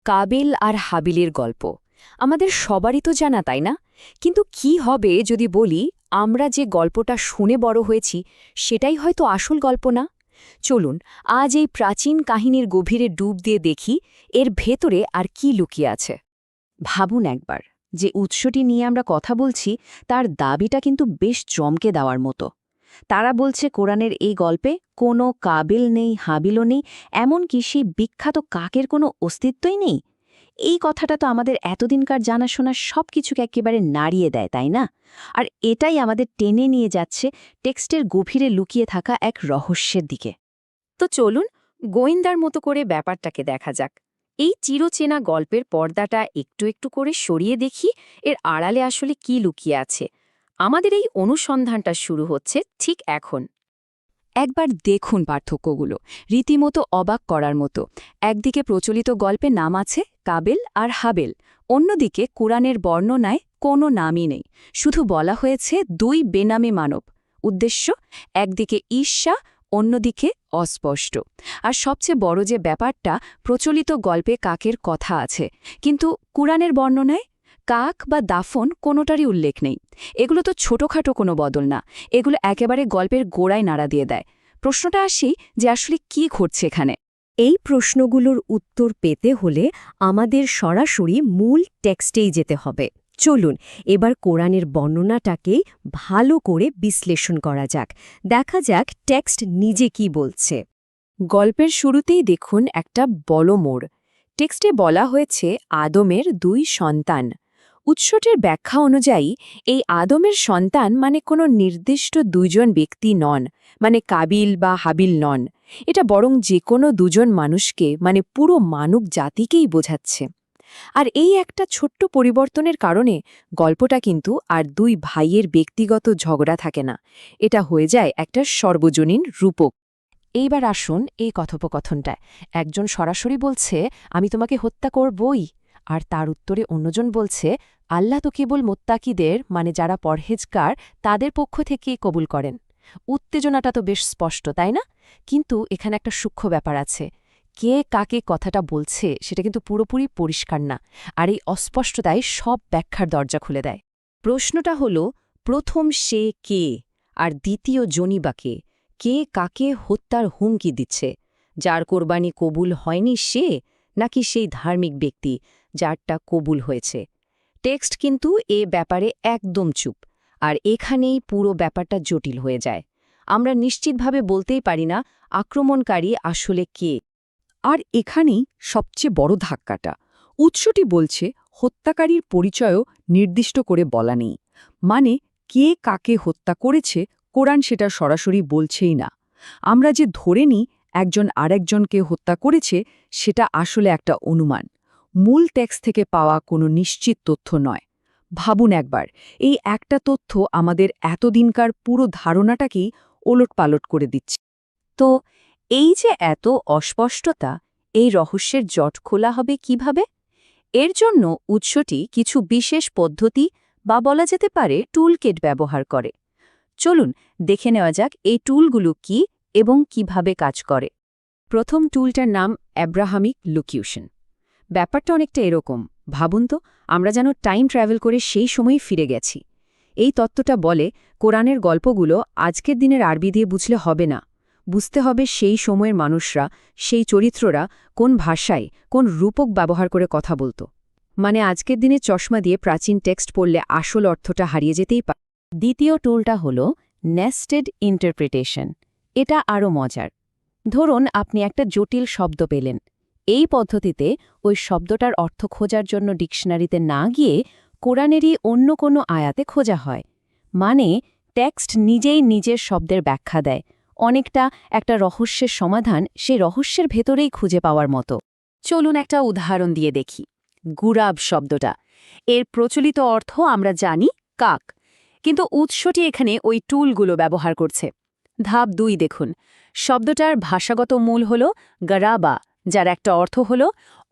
কাবিল আর হাবিলের গল্প আমাদের সবারই তো জানা, তাই না? কিন্তু কি হবে যদি বলি আমরা যে গল্পটা শুনে বড় হয়েছি সেটাই হয়তো আসল গল্প না? চলুন আজ এই প্রাচীন কাহিনীর গভীরে ডুব দিয়ে দেখি এর ভেতরে আর কি লুকিয়ে আছে। ভাবুন একবার, যে উৎসটি নিয়ে আমরা কথা বলছি তার দাবিটা কিন্তু বেশ চমকে দেওয়ার মতো। তারা বলছে কোরআনের এই গল্পে কোনো কাবিল নেই, হাবিলও নেই, এমনকি সেই বিখ্যাত কাকের কোনো অস্তিত্বই নেই। এই কথাটা তো আমাদের এতদিনকার জানাশোনা সব কিছুকে একেবারে নাড়িয়ে দেয়, তাই না? আর এটাই আমাদের টেনে নিয়ে যাচ্ছে টেক্সটের গভীরে লুকিয়ে থাকা এক রহস্যের দিকে। তো চলুন গোয়েন্দার মতো করে ব্যাপারটাকে দেখা যাক। এই চিরচেনা গল্পের পর্দাটা একটু একটু করে সরিয়ে দেখি এর আড়ালে আসলে কি লুকিয়ে আছে। আমাদের এই অনুসন্ধানটা শুরু হচ্ছে ঠিক এখন। একবার দেখুন পার্থক্যগুলো, রীতিমতো অবাক করার মতো। একদিকে প্রচলিত গল্পে নাম আছে কাবেল আর হাবেল, অন্যদিকে কোরআনের বর্ণনায় কোনো নামই নেই, শুধু বলা হয়েছে দুই বেনামী মানব। উদ্দেশ্য একদিকে ঈর্ষা, অন্যদিকে অস্পষ্ট। আর সবচেয়ে বড় যে ব্যাপারটা, প্রচলিত গল্পে কাকের কথা আছে, কিন্তু কোরআনের বর্ণনায় কাক বা দাফন কোনোটারই উল্লেখ নেই। এগুলো তো ছোটখাটো কোনো বদল না, এগুলো একেবারে গল্পের গোড়ায় নাড়া দিয়ে দেয়। প্রশ্নটা আসি যে আসলে কি ঘটছে এখানে। এই প্রশ্নগুলোর উত্তর পেতে হলে আমাদের সরাসরি মূল টেক্সটেই যেতে হবে। চলুন এবার কোরআনের বর্ণনাটাকে ভালো করে বিশ্লেষণ করা যাক, দেখা যাক টেক্সট নিজে কি বলছে। গল্পের শুরুতেই দেখুন একটা বড় মোড়। টেক্সটে বলা হয়েছে আদমের দুই সন্তান। উৎসটির ব্যাখ্যা অনুযায়ী এই আদমের সন্তান মানে কোনো নির্দিষ্ট দুইজন ব্যক্তি নন, মানে কাবিল বা হাবিল নন। এটা বরং যে কোনো দুজন মানুষকে, মানে পুরো মানব জাতিকেই বোঝাচ্ছে। আর এই একটা ছোট্ট পরিবর্তনের কারণে গল্পটা কিন্তু আর দুই ভাইয়ের ব্যক্তিগত ঝগড়া থাকে না, এটা হয়ে যায় একটা সর্বজনীন রূপক। এইবার আসুন এই কথোপকথনটায়। একজন সরাসরি বলছে, আমি তোমাকে হত্যা করবই, আর তার উত্তরে অন্যজন বলছে, আল্লাহ তো কেবল মোত্তাকিদের, মানে যারা পরহেজগার, তাদের পক্ষ থেকেই কবুল করেন। উত্তেজনাটা তো বেশ স্পষ্ট, তাই না? কিন্তু এখানে একটা সূক্ষ্ম ব্যাপার আছে। কে কাকে কথাটা বলছে সেটা কিন্তু পুরোপুরি পরিষ্কার না, আর এই অস্পষ্টতায় সব ব্যাখ্যার দরজা খুলে দেয়। প্রশ্নটা হল, প্রথম সে কে, আর দ্বিতীয় জনই বা কে? কে কাকে হত্যার হুমকি দিচ্ছে? যার কোরবানি কবুল হয়নি সে, নাকি সেই ধার্মিক ব্যক্তি যারটা কবুল হয়েছে? টেক্সট কিন্তু এ ব্যাপারে একদম চুপ, আর এখানেই পুরো ব্যাপারটা জটিল হয়ে যায়। আমরা নিশ্চিতভাবে বলতেই পারি না আক্রমণকারী আসলে কে। আর এখানেই সবচেয়ে বড় ধাক্কাটা। উৎসটি বলছে হত্যাকারীর পরিচয়ও নির্দিষ্ট করে বলা নেই, মানে কে কাকে হত্যা করেছে কোরআন সেটা সরাসরি বলছেই না। আমরা যে ধরে নিই একজন আরেকজনকে হত্যা করেছে, সেটা আসলে একটা অনুমান, মূল টেক্সট থেকে পাওয়া কোনো নিশ্চিত তথ্য নয়। ভাবুন একবার, এই একটা তথ্য আমাদের এতদিনকার পুরো ধারণাটাকেই ওলটপালট করে দিচ্ছে। তো এই যে এত অস্পষ্টতা, এই রহস্যের জট খোলা হবে কিভাবে? এর জন্য উৎসটি কিছু বিশেষ পদ্ধতি বা বলা যেতে পারে টুলকিট ব্যবহার করে। চলুন দেখে নেওয়া যাক এই টুলগুলো কি এবং কিভাবে কাজ করে। প্রথম টুলটার নাম অ্যাব্রাহামিক লোকিউশন। ব্যাপারটা অনেকটা এরকম, ভাবুন তো, আমরা যেন টাইম ট্র্যাভেল করে সেই সময় ফিরে গেছি। এই তত্ত্বটা বলে কোরআনের গল্পগুলো আজকের দিনের আরবি দিয়ে বুঝলে হবে না, বুঝতে হবে সেই সময়ের মানুষরা, সেই চরিত্ররা কোন ভাষায়, কোন রূপক ব্যবহার করে কথা বলত। মানে আজকের দিনে চশমা দিয়ে প্রাচীন টেক্সট পড়লে আসল অর্থটা হারিয়ে যেতেই পারে। দ্বিতীয় টুলটা হল নেস্টেড ইন্টারপ্রিটেশন। এটা আরও মজার। ধরুন আপনি একটা জটিল শব্দ পেলেন। এই পদ্ধতিতে ওই শব্দটার অর্থ খোঁজার জন্য ডিকশনারিতে না গিয়ে কোরআনেরই অন্য কোনো আয়াতে খোঁজা হয়। মানে টেক্সট নিজেই নিজের শব্দের ব্যাখ্যা দেয়, অনেকটা একটা রহস্যের সমাধান সেই রহস্যের ভেতরেই খুঁজে পাওয়ার মতো। চলুন একটা উদাহরণ দিয়ে দেখি। গুরাব শব্দটা, এর প্রচলিত অর্থ আমরা জানি কাক, কিন্তু উৎসটি এখানে ওই টুলগুলো ব্যবহার করছে। ধাপ 2 দেখুন। শব্দটার ভাষাগত মূল হল গারাবা, যার একটা অর্থ হল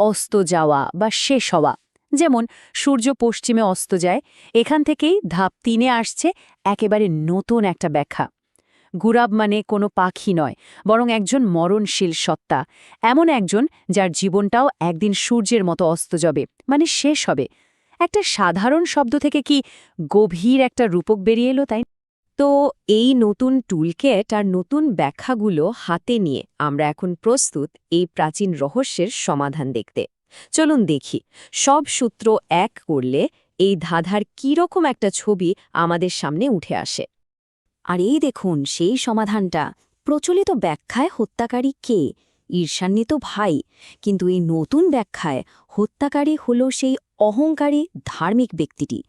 অস্ত যাওয়া বা শেষ হওয়া। যেমন সূর্য পশ্চিমে অস্ত যায়, এখান থেকেই ধাপ 3-এ আসছে একেবারে নতুন একটা ব্যাখ্যা। গুরাব মানে কোনো পাখি নয়, বরং একজন মরণশীল সত্তা, এমন একজন যার জীবনটাও একদিন সূর্যের মতো অস্ত যাবে, মানে শেষ হবে। একটা সাধারণ শব্দ থেকে কি গভীর একটা রূপক বেরিয়ে এলো, তাই? তো এই নতুন টুলকেট আর নতুন ব্যাখ্যাগুলো হাতে নিয়ে আমরা এখন প্রস্তুত এই প্রাচীন রহস্যের সমাধান দেখতে। চলুন দেখি সব সূত্র এক করলে এই ধাঁধার কীরকম একটা ছবি আমাদের সামনে উঠে আসে। আর এই দেখুন সেই সমাধানটা। প্রচলিত ব্যাখ্যায় হত্যাকারী কে? ঈর্ষান্বিত ভাই। কিন্তু এই নতুন ব্যাখ্যায় হত্যাকারী হল সেই অহংকারী ধার্মিক ব্যক্তিটি।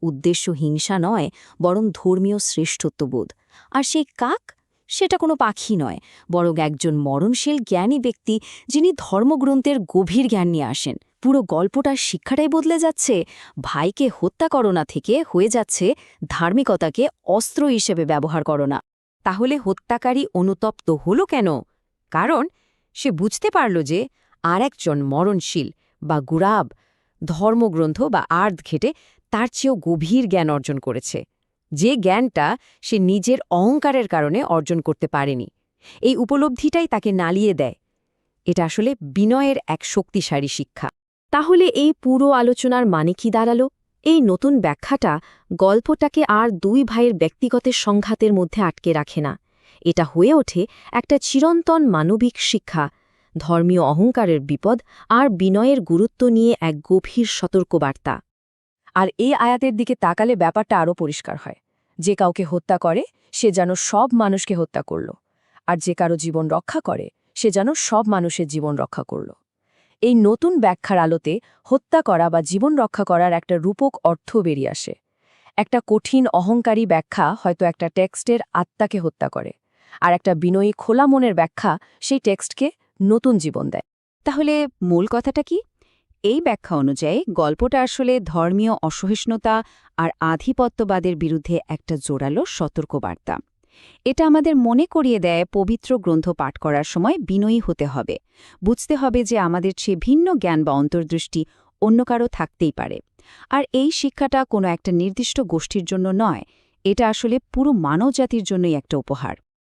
উদ্দেশ্য হিংসা নয়, বরং ধর্মীয় শ্রেষ্ঠত্ববোধ। আর সেই কাক, সেটা কোনো পাখি নয়, বরং একজন মরণশীল জ্ঞানী ব্যক্তি, যিনি ধর্মগ্রন্থের গভীর জ্ঞান নিয়ে আসেন। পুরো গল্পটার শিক্ষাটাই বদলে যাচ্ছে। ভাইকে হত্যা করো না থেকে হয়ে যাচ্ছে ধার্মিকতাকে অস্ত্র হিসেবে ব্যবহার করো না। তাহলে হত্যাকারী অনুতপ্ত হলো কেন? কারণ সে বুঝতে পারল যে আর একজন মরণশীল বা গুরাব ধর্মগ্রন্থ বা আর্থ ঘেটে তার চেয়েও গভীর জ্ঞান অর্জন করেছে, যে জ্ঞানটা সে নিজের অহংকারের কারণে অর্জন করতে পারেনি। এই উপলব্ধিটাই তাকে নালিয়ে দেয়। এটা আসলে বিনয়ের এক শক্তিশালী শিক্ষা। তাহলে এই পুরো আলোচনার মানে কি দাঁড়ালো? এই নতুন ব্যাখ্যাটা গল্পটাকে আর দুই ভাইয়ের ব্যক্তিগত সংঘাতের মধ্যে আটকে রাখে না। এটা হয়ে ওঠে একটা চিরন্তন মানবিক শিক্ষা, ধর্মীয় অহংকারের বিপদ আর বিনয়ের গুরুত্ব নিয়ে এক গভীর সতর্কবার্তা। আর এই আয়াতের দিকে তাকালে ব্যাপারটা আরও পরিষ্কার হয়। যে কাউকে হত্যা করে সে যেন সব মানুষকে হত্যা করল, আর যে কারো জীবন রক্ষা করে সে যেন সব মানুষের জীবন রক্ষা করল। এই নতুন ব্যাখ্যার আলোতে হত্যা করা বা জীবন রক্ষা করার একটা রূপক অর্থ বেরিয়ে আসে। একটা কঠিন অহংকারী ব্যাখ্যা হয়তো একটা টেক্সটের আত্মাকে হত্যা করে, আর একটা বিনয়ী খোলা মনের ব্যাখ্যা সেই টেক্সটকে নতুন জীবন দেয়। তাহলে মূল কথাটা কি? এই ব্যাখ্যা অনুযায়ী গল্পটা আসলে ধর্মীয় অসহিষ্ণুতা আর আধিপত্যবাদের বিরুদ্ধে একটা জোরালো সতর্কবার্তা। এটা আমাদের মনে করিয়ে দেয় পবিত্র গ্রন্থ পাঠ করার সময় বিনয়ী হতে হবে। বুঝতে হবে যে আমাদের চেয়ে ভিন্ন জ্ঞান বা অন্তর্দৃষ্টি অন্য কারো থাকতেই পারে। আর এই শিক্ষাটা কোনো একটা নির্দিষ্ট গোষ্ঠীর জন্য নয়, এটা আসলে পুরো মানবজাতির জন্যই একটা উপহার।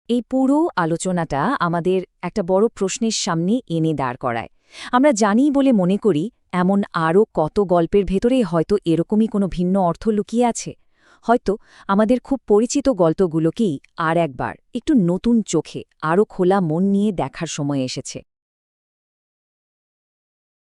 এই পুরো আলোচনাটা আমাদের একটা বড় প্রশ্নের সামনে এনে দাঁড় করায়। আমরা জানি বলে মনে করি, এমন আরও কত গল্পের ভেতরেই হয়তো এরকমই কোনো ভিন্ন অর্থ লুকিয়ে আছে। হয়তো আমাদের খুব পরিচিত গল্পগুলোকেই আর একবার একটু নতুন চোখে আরও খোলা মন নিয়ে দেখার সময় এসেছে।